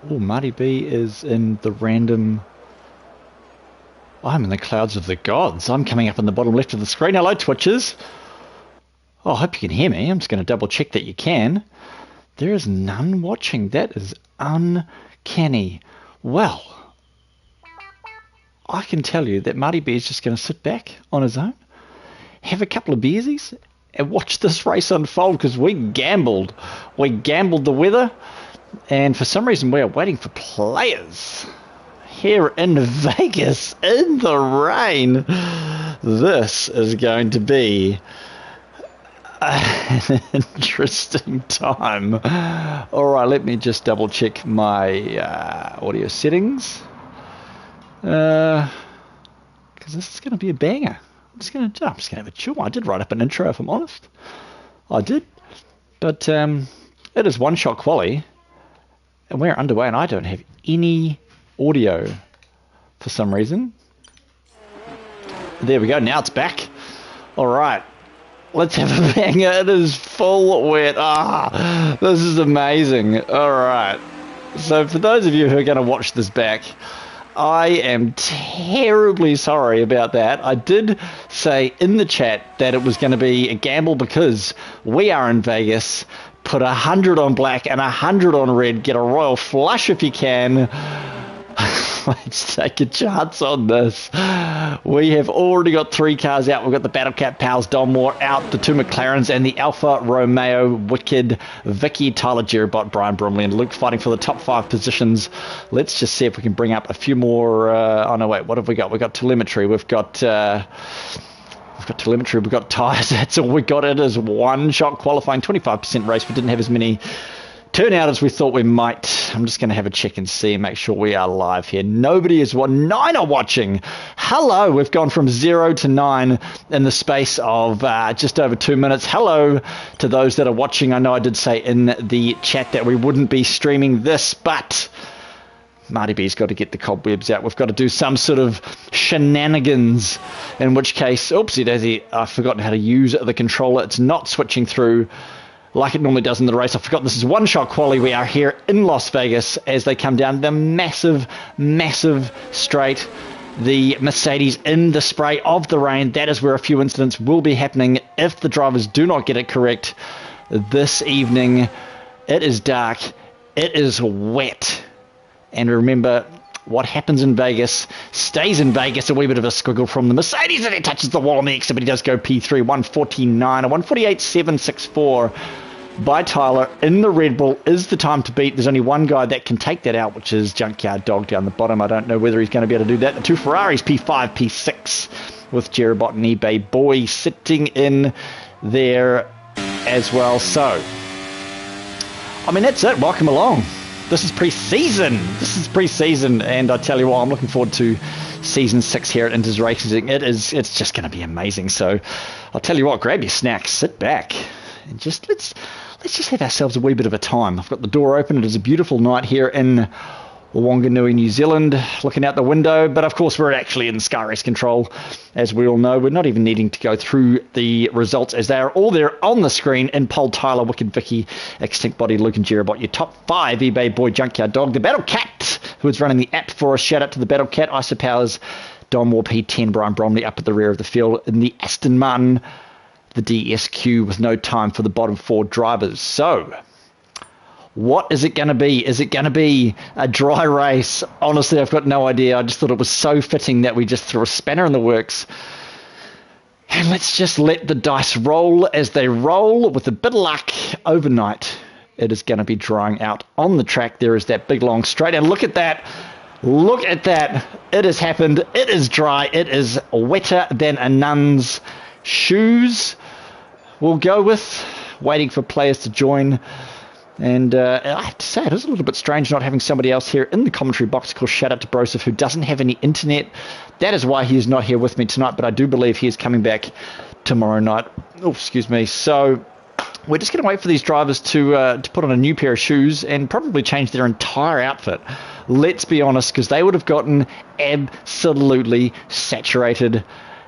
Oh, Marty B is in the random... I'm in the clouds of the gods. I'm coming up in the bottom left of the screen. Hello, Twitchers. Oh, I hope you can hear me. I'm just going to double check that you can. There is none watching. That is uncanny. Well, I can tell you that Marty B is just going to sit back on his own, have a couple of beersies, and watch this race unfold because we gambled. We gambled the weather, and for some reason we are waiting for players here in Vegas in the rain. This is going to be an interesting time. All right, let me just double check my audio settings. Because this is going to be a banger. I'm just going to have a chill. I did write up an intro, if I'm honest. I did. But it is one-shot quali, and we're underway, and I don't have any audio for some reason. There we go. Now it's back. All right. Let's have a banger. It is full wet. This is amazing. All right. So for those of you who are going to watch this back, I am terribly sorry about that. I did say in the chat that it was going to be a gamble because we are in Vegas. Put 100 on black and 100 on red. Get a royal flush if you can. Let's take a chance on this. We have already got 3 cars out. We've got the Battle Cat Pals Donmore out, the 2 McLarens, and the Alfa Romeo Wicked Vicky, Tyler Jeribot, Brian Bromley, and Luke fighting for the top 5 positions. Let's just see if we can bring up a few more. Oh no, wait, what have we got? We've got telemetry. We've got telemetry. We've got tyres. That's all we got. It is one-shot qualifying, 25% race. We didn't have as many turnout as we thought we might. I'm just going to have a check and see and make sure we are live here. Nobody is 9 are watching. Hello, we've gone from 0 to 9 in the space of just over 2 minutes. Hello to those that are watching. I know I did say in the chat that we wouldn't be streaming this, but Marty B's got to get the cobwebs out. We've got to do some sort of shenanigans, in which case, oopsie daisy, I've forgotten how to use the controller. It's not switching through like it normally does in the race. I forgot this is one-shot quali. We are here in Las Vegas as they come down the massive, massive straight. The Mercedes in the spray of the rain. That is where a few incidents will be happening if the drivers do not get it correct this evening. It is dark. It is wet. And remember, what happens in Vegas stays in Vegas. A wee bit of a squiggle from the Mercedes, and it touches the wall on the exit, but he does go P3, 149, a 148.764 by Tyler in the Red Bull is the time to beat. There's only one guy that can take that out, which is Junkyard Dog down the bottom. I don't know whether he's going to be able to do that. The 2 Ferraris, P5, P6, with Jeribot and eBay Boy sitting in there as well. So, I mean, that's it. Welcome along. This is pre-season. And I tell you what, I'm looking forward to season 6 here at Inters Racing. It's just going to be amazing. So I'll tell you what, grab your snacks, sit back, and let's just have ourselves a wee bit of a time. I've got the door open. It is a beautiful night here in Wanganui, New Zealand, looking out the window. But of course, we're actually in Sky Race Control, as we all know. We're not even needing to go through the results, as they are all there on the screen. In pole, Tyler, Wicked Vicky, Extinct Body, Luke and Jeribot. Your top 5, eBay Boy, Junkyard Dog, the Battle Cat, who is running the app for us. Shout out to the Battle Cat, Isa Powers, Don War P10, Brian Bromley up at the rear of the field. In the Aston Martin, the DSQ, with no time for the bottom 4 drivers. So, what is it going to be? Is it going to be a dry race? Honestly, I've got no idea. I just thought it was so fitting that we just threw a spanner in the works. And let's just let the dice roll as they roll. With a bit of luck, overnight, it is going to be drying out on the track. There is that big long straight. And look at that. Look at that. It has happened. It is dry. It is wetter than a nun's shoes. We'll go with waiting for players to join. And I have to say, it is a little bit strange not having somebody else here in the commentary box. Of course, shout out to Broseph, who doesn't have any internet. That is why he is not here with me tonight, but I do believe he is coming back tomorrow night. Oh, excuse me. So we're just going to wait for these drivers to put on a new pair of shoes and probably change their entire outfit. Let's be honest, because they would have gotten absolutely saturated,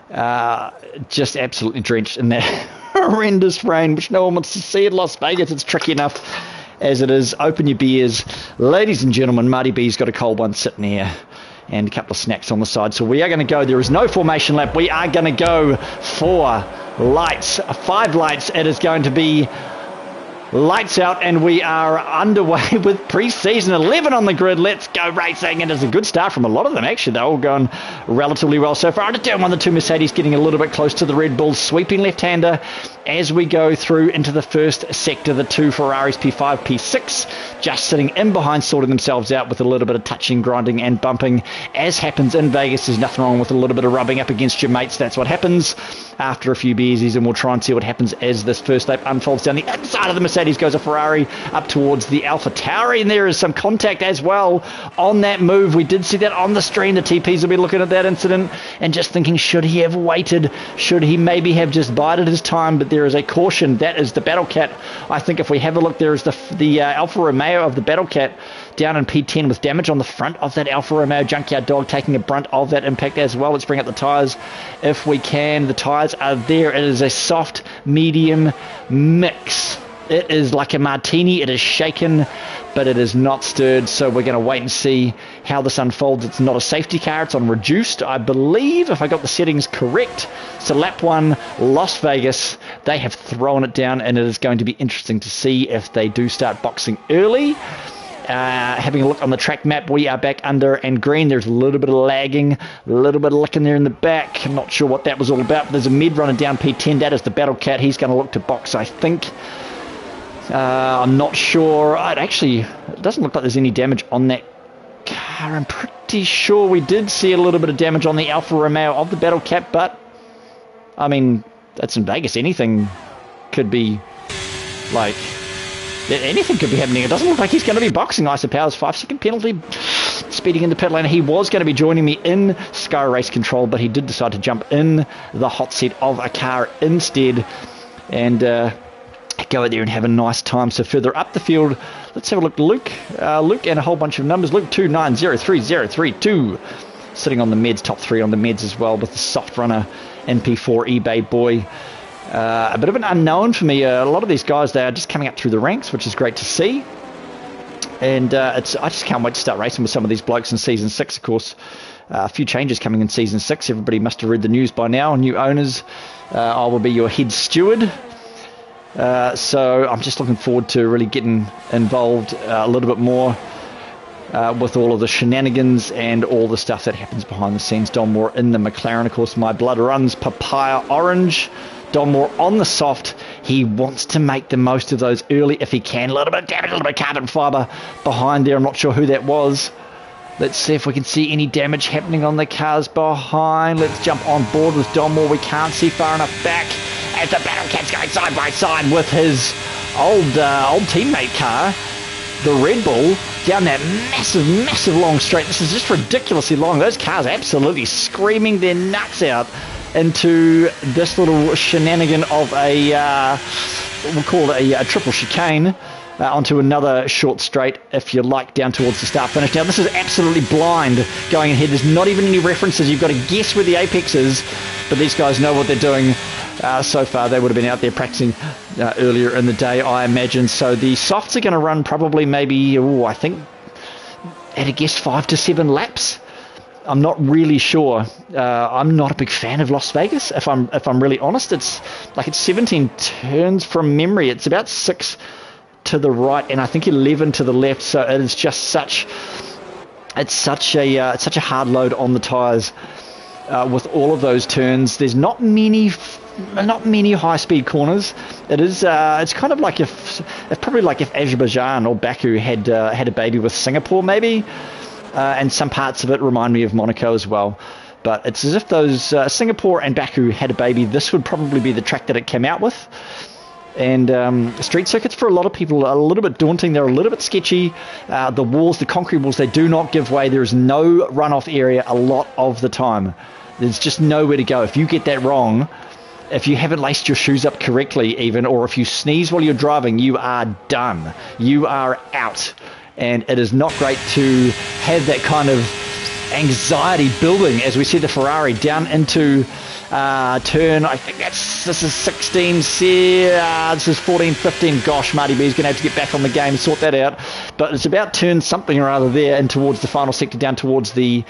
just absolutely drenched in that horrendous rain, which no one wants to see in Las Vegas. It's tricky enough as it is. Open your beers. Ladies and gentlemen, Marty B's got a cold one sitting here and a couple of snacks on the side. So we are going to go. There is no formation lap. We are going to go for lights. 5 lights. It is going to be lights out, and we are underway with pre-season. 11 on the grid. Let's go racing. And it's a good start from a lot of them, actually. They're all going relatively well so far. Under turn 1, the 2 Mercedes getting a little bit close to the Red Bull, sweeping left-hander as we go through into the first sector. The 2 Ferraris, P5, P6, just sitting in behind, sorting themselves out with a little bit of touching, grinding and bumping. As happens in Vegas, there's nothing wrong with a little bit of rubbing up against your mates. That's what happens after a few beersies, and we'll try and see what happens as this first lap unfolds. Down the inside of the Mercedes goes a Ferrari up towards the Alpha Tauri, and there is some contact as well on that move. We did see that on the stream. The TPs will be looking at that incident and just thinking, should he have waited? Should he maybe have just bided his time? But there is a caution. That is the Battle Cat. I think if we have a look, there is the Alfa Romeo of the Battle Cat down in P10 with damage on the front of that Alfa Romeo Junkyard Dog, taking a brunt of that impact as well. Let's bring up the tyres if we can. The tyres are there. It is a soft, medium mix. It is like a martini. It is shaken, but it is not stirred. So we're going to wait and see how this unfolds. It's not a safety car. It's on reduced, I believe, if I got the settings correct. So lap 1, Las Vegas. They have thrown it down, and it is going to be interesting to see if they do start boxing early. Having a look on the track map, we are back under and green. There's a little bit of lagging, a little bit of licking there in the back. I'm not sure what that was all about, but there's a mid running down P10. That is the Battle Cat. He's going to look to box, I think. I'm not sure. It doesn't look like there's any damage on that car. I'm pretty sure we did see a little bit of damage on the Alfa Romeo of the Battle Cat, but I mean, that's in Vegas. Anything could be anything could be happening. It doesn't look like he's going to be boxing. Isa Powers, 5-second penalty. Speeding in the pit lane. He was going to be joining me in Sky Race Control, but he did decide to jump in the hot seat of a car instead and go out there and have a nice time. So further up the field, let's have a look. Luke and a whole bunch of numbers. Luke 29033032 sitting on the meds, top 3 on the meds as well, with the soft runner MP4 eBay boy. A bit of an unknown for me. A lot of these guys, they are just coming up through the ranks, which is great to see. And I just can't wait to start racing with some of these blokes in Season 6, of course. A few changes coming in Season 6. Everybody must have read the news by now. New owners. I will be your head steward. So I'm just looking forward to really getting involved a little bit more with all of the shenanigans and all the stuff that happens behind the scenes. Don Moore in the McLaren, of course. My blood runs papaya orange. Don Moore on the soft. He wants to make the most of those early if he can. A little bit of damage, a little bit of carbon fibre behind there. I'm not sure who that was. Let's see if we can see any damage happening on the cars behind. Let's jump on board with Don Moore. We can't see far enough back as the Battle Cat's going side by side with his old teammate car, the Red Bull, down that massive long straight. This is just ridiculously long. Those cars are absolutely screaming their nuts out into this little shenanigan of we'll call it a triple chicane, onto another short straight, if you like, down towards the start finish. Now this is absolutely blind going ahead. There's not even any references. You've got to guess where the apex is, but these guys know what they're doing. So far they would have been out there practicing earlier in the day, I imagine. So the softs are going to run probably maybe, I think at a guess 5 to 7 laps. I'm not really sure. I'm not a big fan of Las Vegas, if I'm really honest. It's 17 turns from memory. It's about 6 to the right, and I think 11 to the left. So it is just such a hard load on the tyres with all of those turns. There's not many high speed corners. It's kind of like if Azerbaijan or Baku had a baby with Singapore maybe. And some parts of it remind me of Monaco as well. But it's as if those Singapore and Baku had a baby. This would probably be the track that it came out with. And street circuits for a lot of people are a little bit daunting. They're a little bit sketchy. The walls, the concrete walls, they do not give way. There is no runoff area a lot of the time. There's just nowhere to go. If you get that wrong, if you haven't laced your shoes up correctly even, or if you sneeze while you're driving, you are done. You are out. And it is not great to have that kind of anxiety building as we see the Ferrari down into turn. I think this is 16, this is 14, 15. Gosh, Marty B's going to have to get back on the game and sort that out. But it's about turn something or other there and towards the final sector, down towards the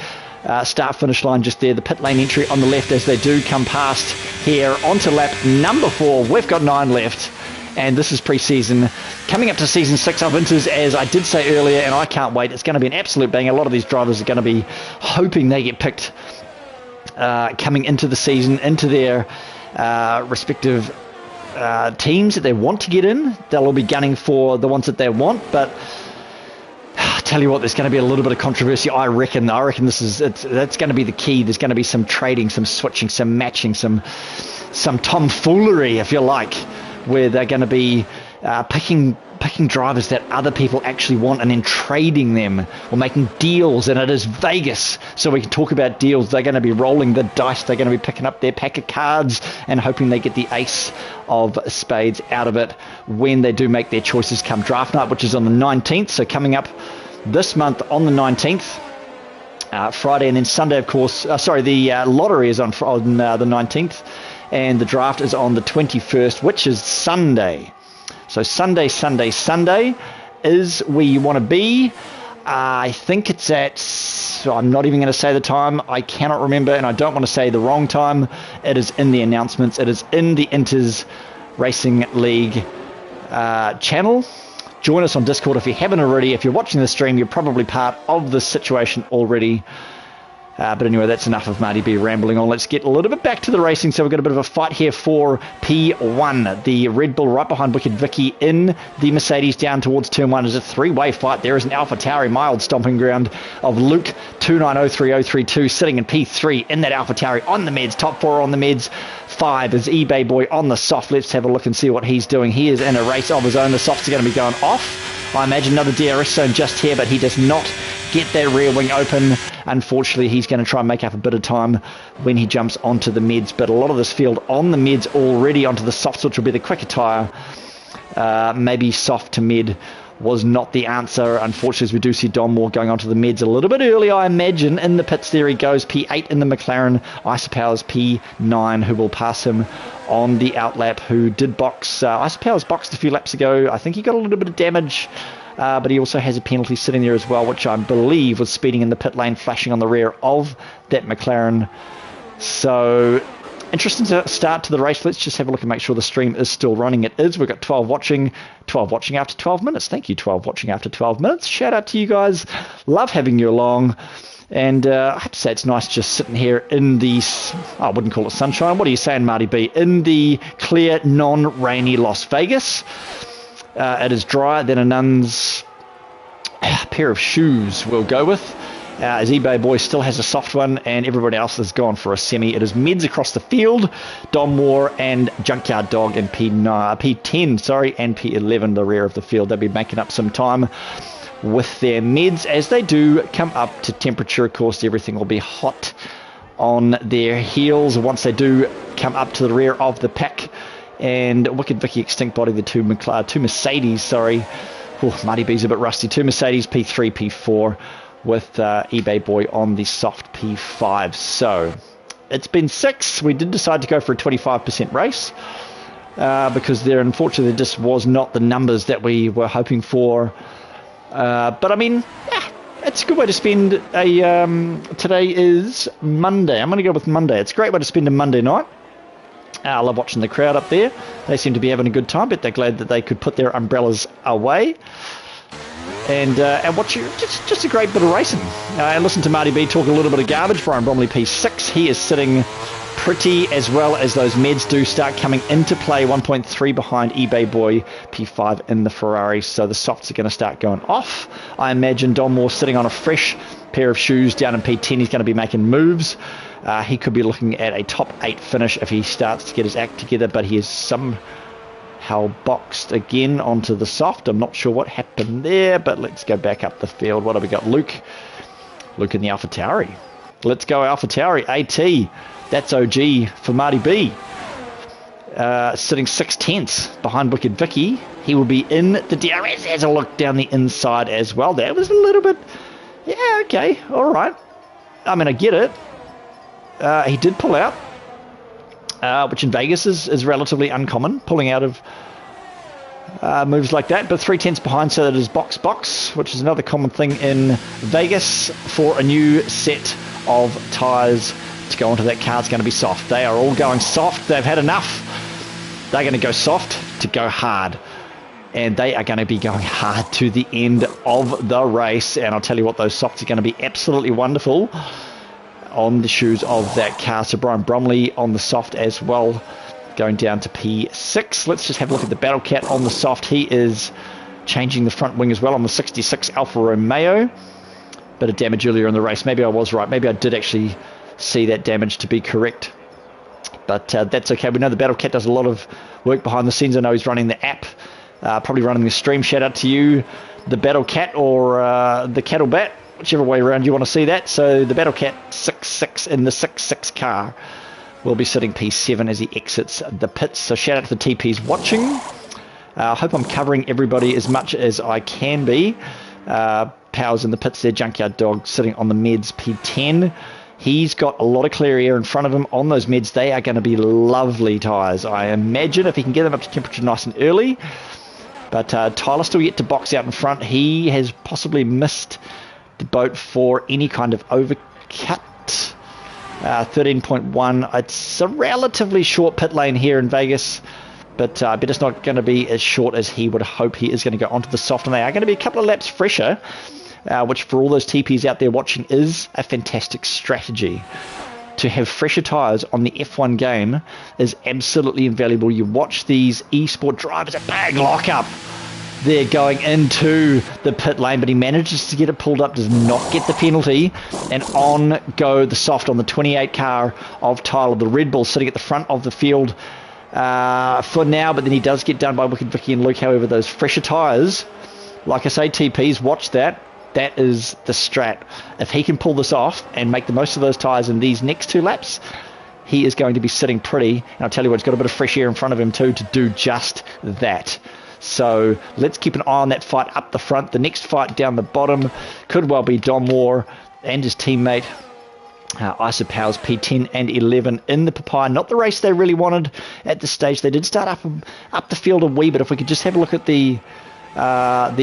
start-finish line just there. The pit lane entry on the left as they do come past here onto lap number 4. We've got 9 left. And this is pre-season. Coming up to season 6 of Winters, as I did say earlier, and I can't wait. It's going to be an absolute bang. A lot of these drivers are going to be hoping they get picked coming into the season, into their respective teams that they want to get in. They'll all be gunning for the ones that they want, but I tell you what, there's going to be a little bit of controversy. I reckon that's going to be the key. There's going to be some trading, some switching, some matching, some tomfoolery, if you like, where they're going to be picking drivers that other people actually want and then trading them or making deals. And it is Vegas, so we can talk about deals. They're going to be rolling the dice. They're going to be picking up their pack of cards and hoping they get the ace of spades out of it when they do make their choices come draft night, which is on the 19th. So coming up this month on the 19th, Friday, and then Sunday, of course. The lottery is on the 19th. And the draft is on the 21st, which is Sunday. So Sunday is where you want to be. I think it's at, so I'm not even going to say the time. I cannot remember, and I don't want to say the wrong time. It is in the announcements. It is in the Inters Racing League channel. Join us on Discord if you haven't already. If you're watching the stream, you're probably part of this situation already. But anyway, that's enough of Marty B rambling on. Let's get a little bit back to the racing. So we've got a bit of a fight here for P1. The Red Bull right behind Wicked Vicky in the Mercedes down towards turn 1 is a 3-way fight. There is an AlphaTauri, my old stomping ground of Luke 2903032 sitting in P3 in that AlphaTauri on the meds. Top 4 on the meds. 5 is eBay Boy on the soft. Let's have a look and see what he's doing. He is in a race of his own. The softs are going to be going off. I imagine another DRS zone just here, but he does not get that rear wing open. Unfortunately, he's going to try and make up a bit of time when he jumps onto the meds. But a lot of this field on the meds already onto the softs, which will be the quicker tyre. Maybe soft to mid was not the answer. Unfortunately, as we do see Don Moore going onto the meds a little bit early, I imagine. In the pits there he goes. P8 in the McLaren. Icepowers P9, who will pass him on the outlap, who did box. Icepowers boxed a few laps ago. I think he got a little bit of damage. But he also has a penalty sitting there as well, which I believe was speeding in the pit lane, flashing on the rear of that McLaren. So, interesting start to the race. Let's just have a look and make sure the stream is still running. It is. We've got 12 watching after 12 minutes. Thank you, 12 watching after 12 minutes. Shout out to you guys. Love having you along. And I have to say it's nice just sitting here in the, I wouldn't call it sunshine. What are you saying, Marty B? In the clear, non-rainy Las Vegas. It is drier than a nun's pair of shoes we'll go with. As eBay Boy still has a soft one and everybody else has gone for a semi. It is meds across the field. Don Moore and Junkyard Dog in P10 and P11, the rear of the field. They'll be making up some time with their meds as they do come up to temperature. Of course, everything will be hot on their heels once they do come up to the rear of the pack. And Wicked Vicky Extinct Body, the two Mercedes, Marty B's a bit rusty. 2 Mercedes, P3, P4, with eBay Boy on the soft P5. So, it's been 6. We did decide to go for a 25% race, because there, unfortunately, just was not the numbers that we were hoping for. But, I mean, it's a good way to spend a... today is Monday. I'm going to go with Monday. It's a great way to spend a Monday night. I love watching the crowd up there. They seem to be having a good time, but they're glad that they could put their umbrellas away and watch just a great bit of racing. And listen to Marty B talk a little bit of garbage. Brian Bromley P6. He is sitting pretty, as well as those meds do start coming into play. 1.3 behind eBay Boy, P5 in the Ferrari. So the softs are going to start going off. I imagine Don Moore sitting on a fresh pair of shoes down in P10. He's going to be making moves. He could be looking at a top 8 finish if he starts to get his act together, but he is somehow boxed again onto the soft. I'm not sure what happened there, but let's go back up the field. What have we got? Luke in the AlphaTauri. Let's go AlphaTauri AT. That's OG for Marty B. Sitting 6/10 behind Wicked Vicky. He will be in the DRS. Has a look down the inside as well. That was a little bit, okay, all right. I mean, I get it. He did pull out. which in Vegas is relatively uncommon, pulling out of moves like that. But 3/10 behind, so that is box, which is another common thing in Vegas for a new set of tyres to go onto that car. It's going to be soft. They are all going soft. They've had enough. They're going to go soft to go hard. And they are going to be going hard to the end of the race. And I'll tell you what, those softs are going to be absolutely wonderful on the shoes of that car. So Brian Bromley on the soft as well, going down to P6. Let's just have a look at the Battle Cat on the soft. He is changing the front wing as well on the 66 Alfa Romeo. Bit of damage earlier in the race. Maybe I was right. Maybe I did actually see that damage to be correct. But that's okay. We know the Battle Cat does a lot of work behind the scenes. I know he's running the app. Probably running the stream. Shout out to you, the Battle Cat or the Cattle Bat, whichever way around you want to see that. So the Battle Cat 6-6 in the 6-6 car will be sitting P7 as he exits the pits. So shout out to the TPs watching. I hope I'm covering everybody as much as I can be. Powers in the pits there. Junkyard Dog sitting on the meds P10. He's got a lot of clear air in front of him on those meds. They are going to be lovely tyres, I imagine, if he can get them up to temperature nice and early. But Tyler still yet to box out in front. He has possibly missed the boat for any kind of overcut. 13.1. It's a relatively short pit lane here in Vegas, but I bet it's not going to be as short as he would hope. He is going to go onto the soft, and they are going to be a couple of laps fresher, which for all those TPs out there watching is a fantastic strategy. To have fresher tyres on the F1 game is absolutely invaluable. You watch these eSport drivers, a big lockup. They're going into the pit lane, but he manages to get it pulled up, does not get the penalty, and on go the soft on the 28 car of Tyler, the Red Bull, sitting at the front of the field for now, but then he does get done by Wicked Vicky and Luke. However, those fresher tyres, like I say, TPs, watch that. That is the strat. If he can pull this off and make the most of those tyres in these next two laps, he is going to be sitting pretty. And I'll tell you what, he's got a bit of fresh air in front of him too to do just that. So let's keep an eye on that fight up the front. The next fight down the bottom could well be Don Moore and his teammate Isa Powers, P10 and 11 in the Papaya. Not the race they really wanted at this stage. They did start up the field a wee bit. If we could just have a look at the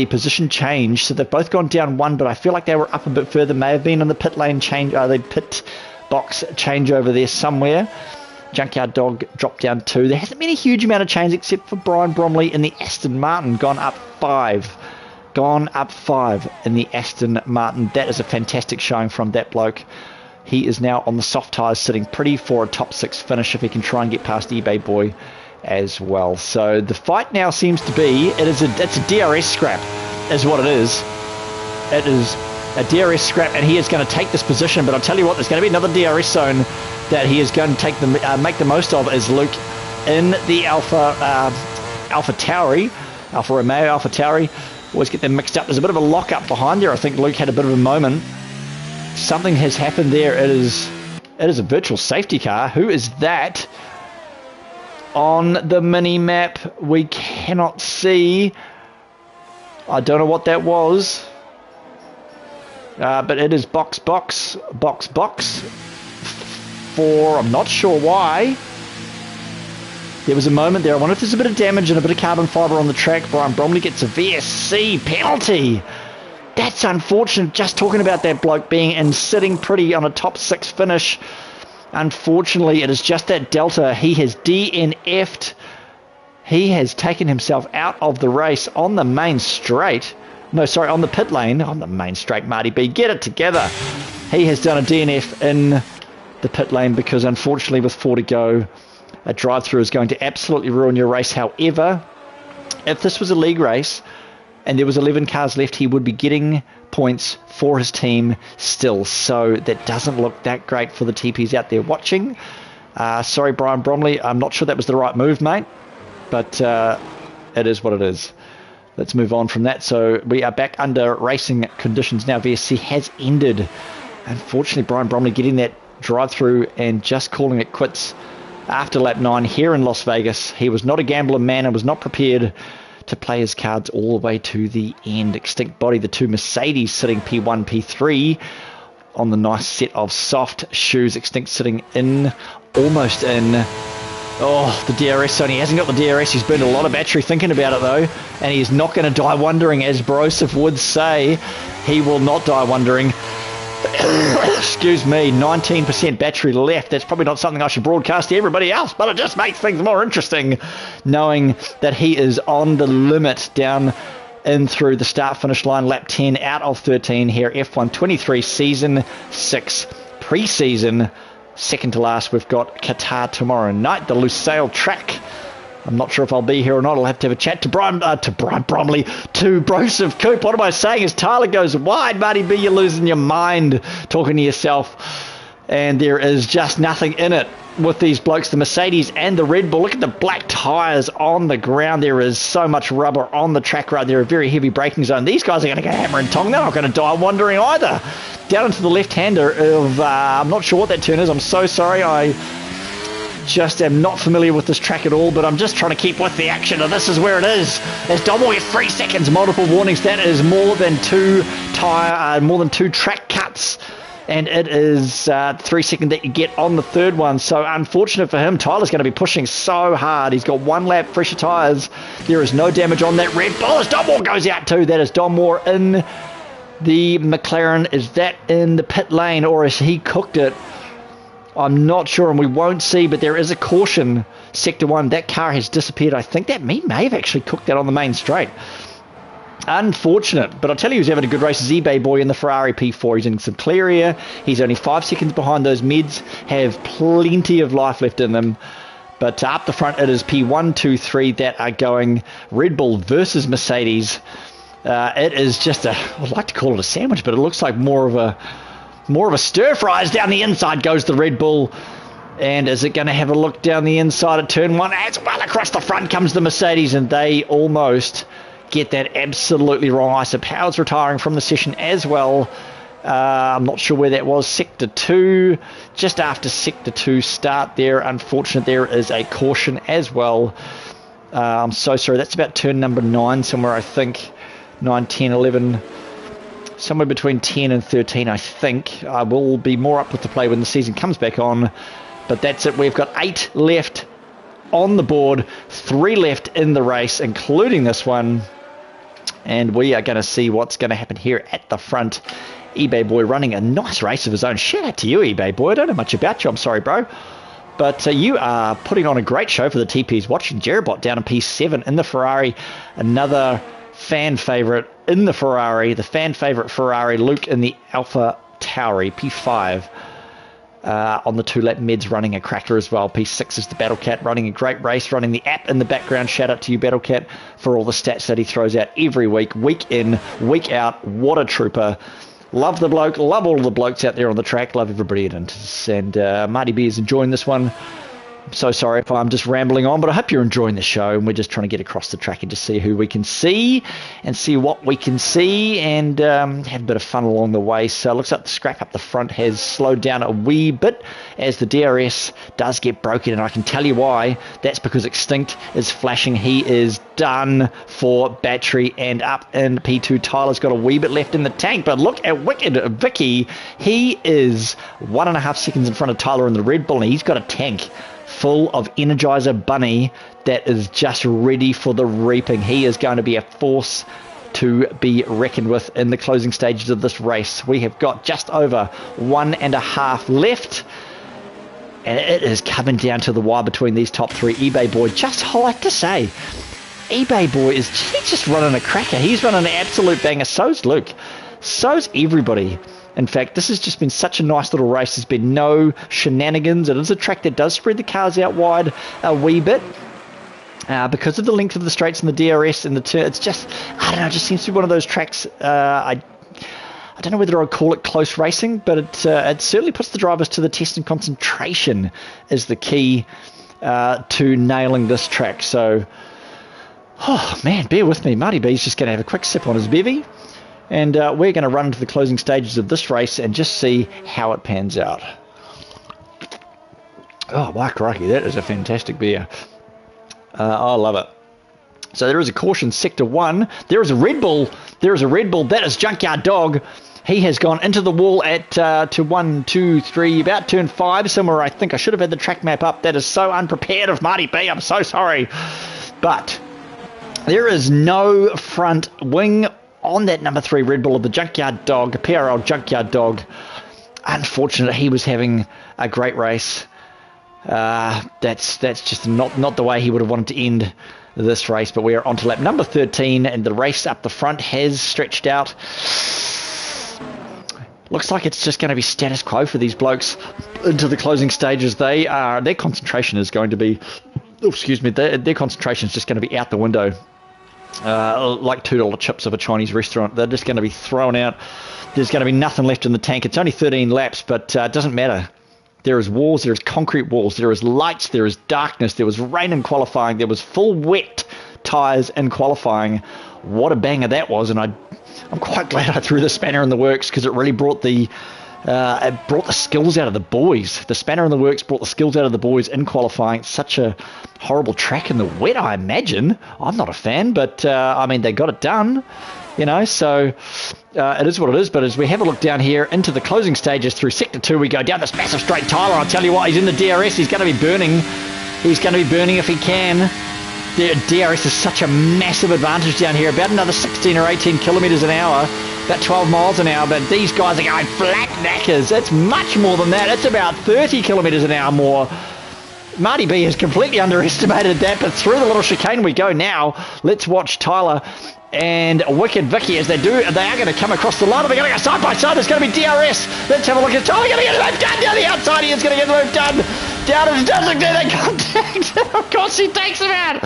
position change. So they've both gone down one, but I feel like they were up a bit further. May have been in the pit lane change, the pit box change over there somewhere. Junkyard Dog dropped down 2. There hasn't been a huge amount of change except for Brian Bromley in the Aston Martin, gone up 5. Gone up 5 in the Aston Martin. That is a fantastic showing from that bloke. He is now on the soft tyres, sitting pretty for a top 6 finish if he can try and get past eBay Boy as well. So the fight now seems to be, it's a DRS scrap is what it is. It is a DRS scrap, and he is going to take this position, but I'll tell you what, there's going to be another DRS zone that he is going to make the most of, is Luke in the Alfa Romeo Alfa Tauri. Always get them mixed up. There's a bit of a lock up behind there. I think Luke had a bit of a moment. Something has happened there. It is a virtual safety car. Who is that? On the mini map, we cannot see. I don't know what that was. But it is box for, I'm not sure why. There was a moment there. I wonder if there's a bit of damage and a bit of carbon fibre on the track. Brian Bromley gets a VSC penalty. That's unfortunate. Just talking about that bloke being in sitting pretty on a top 6 finish. Unfortunately, it is just that delta. He has DNF'd. He has taken himself out of the race on the main straight. No, sorry, on the pit lane. On the main straight, Marty B. Get it together. He has done a DNF in the pit lane because, unfortunately, with 4 to go, a drive-through is going to absolutely ruin your race. However, if this was a league race and there was 11 cars left, he would be getting points for his team still. So that doesn't look that great for the TPs out there watching. Sorry, Brian Bromley. I'm not sure that was the right move, mate. But it is what it is. Let's move on from that. So we are back under racing conditions now. VSC has ended. Unfortunately, Brian Bromley getting that drive-through and just calling it quits after lap 9 here in Las Vegas. He was not a gambler man and was not prepared to play his cards all the way to the end. Extinct Body, the 2 Mercedes sitting P1, P3 on the nice set of soft shoes. Extinct sitting in, almost in Oh, the DRS zone. He hasn't got the DRS. He's burned a lot of battery thinking about it, though. And he's not going to die wondering, as Broseph would say. He will not die wondering. Excuse me, 19% battery left. That's probably not something I should broadcast to everybody else, but it just makes things more interesting knowing that he is on the limit down in through the start-finish line, lap 10 out of 13 here, F1 23 Season 6 pre-season. Second to last, we've got Qatar tomorrow night, the Lusail track. I'm not sure if I'll be here or not. I'll have to have a chat to Brian Bromley, to Broseph Coop. What am I saying? As Tyler goes wide, Marty B, you're losing your mind talking to yourself. And there is just nothing in it with these blokes, the Mercedes and the Red Bull. Look at the black tyres on the ground. There is so much rubber on the track right there, a very heavy braking zone. These guys are going to go hammer and tong. They're not going to die wandering either. Down into the left-hander of, I'm not sure what that turn is. I'm so sorry. I just am not familiar with this track at all, but I'm just trying to keep with the action, and this is where it is. As Dommel gets 3 seconds, multiple warnings. That is more than two track cuts. And it is 3 seconds that you get on the third one. So unfortunate for him. Tyler's going to be pushing so hard. He's got 1 lap fresher tyres. There is no damage on that Red Bull as Don Moore goes out too. That is Don Moore in the McLaren. Is that in the pit lane or has he cooked it? I'm not sure, and we won't see, but there is a caution. Sector 1, that car has disappeared. I think that may have actually cooked that on the main straight. Unfortunate, but I'll tell you who's having a good race is eBay Boy in the Ferrari P4. He's in some clear air. He's only 5 seconds behind those mids, have plenty of life left in them. But up the front, it is P1, 2, 3 that are going Red Bull versus Mercedes. It is just I'd like to call it a sandwich, but it looks like more of a stir fries. Down the inside goes the Red Bull. And is it going to have a look down the inside at turn 1? As well across the front comes the Mercedes, and they almost get that absolutely wrong. Isa Powers retiring from the session as well. I'm not sure where that was. Sector 2, just after Sector 2 start there. Unfortunate, there is a caution as well. I'm so sorry. That's about turn number 9 somewhere, I think. 9, 10, 11... somewhere between 10 and 13, I think. I will be more up with the play when the season comes back on. But that's it. We've got 8 left on the board, 3 left in the race, including this one. And we are going to see what's going to happen here at the front. eBay Boy running a nice race of his own. Shout out to you, eBay Boy. I don't know much about you. I'm sorry, bro. But you are putting on a great show for the TPs. Watching Jerabot down in P7 in the Ferrari. Another fan favourite in the Ferrari. The fan favourite Ferrari. Luke in the Alpha Tauri P5. On the 2-lap mids running a cracker as well. P6 is the Battlecat running a great race, running the app in the background. Shout out to you, Battlecat, for all the stats that he throws out every week in, week out. What a trooper. Love the bloke, love all the blokes out there on the track, love everybody in it. And Marty B is enjoying this one. I'm so sorry if I'm just rambling on, but I hope you're enjoying the show, and we're just trying to get across the track and just see who we can see and see what we can see and have a bit of fun along the way. So it looks like the scrap up the front has slowed down a wee bit as the DRS does get broken, and I can tell you why. That's because Extinct is flashing. He is done for battery, and up in P2, Tyler's got a wee bit left in the tank, but look at Wicked Vicky. He is 1.5 seconds in front of Tyler in the Red Bull, and he's got a tank full of Energizer Bunny that is just ready for the reaping. He is going to be a force to be reckoned with in the closing stages of this race. We have got just over 1.5 left, and it is coming down to the wire between these top 3. eBay Boy, just I like to say, eBay Boy he's just running a cracker. He's running an absolute banger. So's Luke. So's everybody. In fact, this has just been such a nice little race. There's been no shenanigans. It is a track that does spread the cars out wide a wee bit because of the length of the straights and the DRS and the turn. It's just, I don't know, it just seems to be one of those tracks. I don't know whether I'd call it close racing, but it certainly puts the drivers to the test, and concentration is the key to nailing this track. So, oh man, bear with me. Marty B's just going to have a quick sip on his bevy. And we're going to run into the closing stages of this race and just see how it pans out. Oh, my crikey, that is a fantastic beer. I love it. So there is a caution, Sector 1. There is a Red Bull. There is a Red Bull. That is Junkyard Dog. He has gone into the wall at to 1, 2, 3, about turn 5 somewhere. I think I should have had the track map up. That is so unprepared of Marty B. I'm so sorry. But there is no front wing on that number 3 Red Bull of the Junkyard Dog, PRL Junkyard Dog. Unfortunately, he was having a great race. That's just not the way he would have wanted to end this race. But we are on to lap number 13, and the race up the front has stretched out. Looks like it's just going to be status quo for these blokes into the closing stages. Their concentration is going to be, their concentration is just going to be out the window. Like $2 chips of a Chinese restaurant. They're just going to be thrown out. There's going to be nothing left in the tank. It's only 13 laps, but it doesn't matter. There is walls, there is concrete walls, there is lights, there is darkness, there was rain in qualifying, there was full wet tyres in qualifying. What a banger that was, and I'm quite glad I threw the spanner in the works, because it really brought the skills out of the boys. The spanner in the works brought the skills out of the boys in qualifying. Such a horrible track in the wet, I imagine. I'm not a fan, but I mean, they got it done, so it is what it is. But as we have a look down here into the closing stages through Sector 2, we go down this massive straight. Tyler, I'll tell you what, he's in the DRS. He's going to be burning. He's going to be burning if he can. The DRS is such a massive advantage down here, about another 16 or 18 kilometres an hour, about 12 miles an hour, but these guys are going flat knackers. It's much more than that. It's about 30 kilometres an hour more. Marty B has completely underestimated that, but through the little chicane we go now. Let's watch Tyler and Wicked Vicky as they do. They are going to come across the line. They're going to go side by side. It's going to be DRS. Let's have a look at Tyler. Going to get the move done down the outside. He is going to get the move done. Down and doesn't do that contact. Of course he takes him out.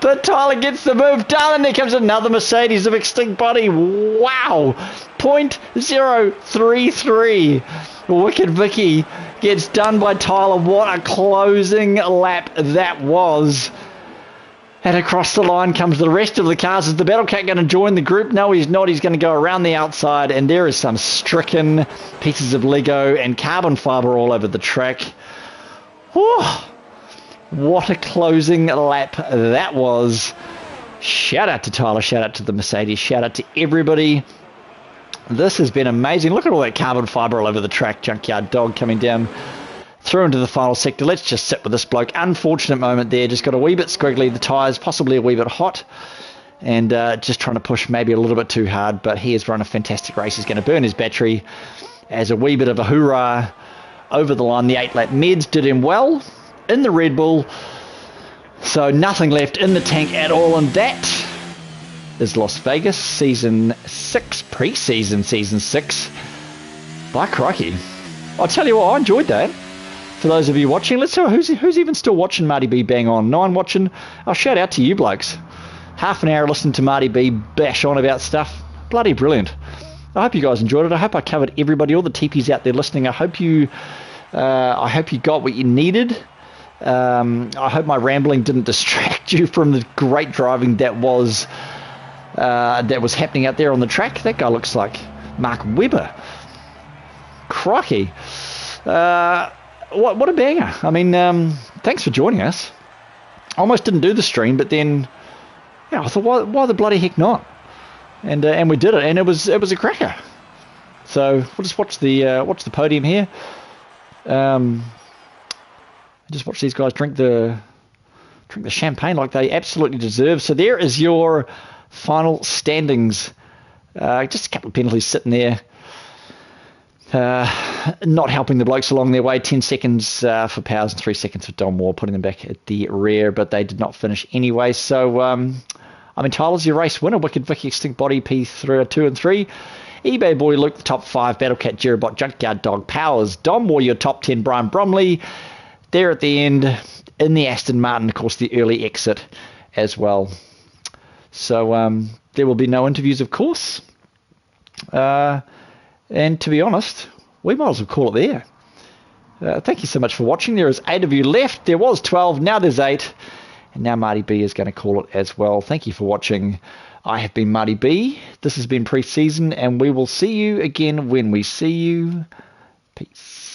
But Tyler gets the move done, and there comes another Mercedes of extinct body. Wow. 0.033. Wicked Vicky gets done by Tyler. What a closing lap that was. And across the line comes the rest of the cars. Is the Battle Cat going to join the group? No, he's not. He's going to go around the outside, and there is some stricken pieces of Lego and carbon fibre all over the track. Whew. What a closing lap that was. Shout out to Tyler. Shout out to the Mercedes. Shout out to everybody. This has been amazing. Look at all that carbon fibre all over the track. Junkyard Dog coming down through into the final sector. Let's just sit with this bloke. Unfortunate moment there. Just got a wee bit squiggly. The tyres possibly a wee bit hot. And just trying to push maybe a little bit too hard. But he has run a fantastic race. He's going to burn his battery as a wee bit of a hoorah over the line. The 8-lap meds did him well in the Red Bull. So nothing left in the tank at all. And that is Las Vegas Season 6, pre-season Season 6. By crikey. I'll tell you what, I enjoyed that. For those of you watching, let's see who's even still watching Marty B bang on. No one watching. I'll shout out to you blokes. Half an hour listening to Marty B bash on about stuff. Bloody brilliant. I hope you guys enjoyed it. I hope I covered everybody, all the teepees out there listening. I hope you got what you needed. I hope my rambling didn't distract you from the great driving that was happening out there on the track. That guy looks like Mark Webber. Crikey. What a banger. I mean, thanks for joining us. Almost didn't do the stream, but then I thought, why the bloody heck not? And we did it, and it was a cracker. So we'll just watch the podium here. Just watch these guys drink the champagne like they absolutely deserve. So there is your final standings. Just a couple of penalties sitting there. Not helping the blokes along their way. 10 seconds for Powers and 3 seconds for Don Moore, putting them back at the rear, but they did not finish anyway. So, Tyler's your race winner. Wicked Vicky, Extinct Body, P3, 2 and 3. eBay Boy, Luke, the top 5. Battlecat, Jerobot, Junkyard Dog, Powers, Don Moore, your top 10. Brian Bromley, there at the end, in the Aston Martin, of course, the early exit as well. So, there will be no interviews, of course. And to be honest, we might as well call it there. Thank you so much for watching. There is 8 of you left. There was 12. Now there's 8. And now Marty B is going to call it as well. Thank you for watching. I have been Marty B. This has been pre-season, and we will see you again when we see you. Peace.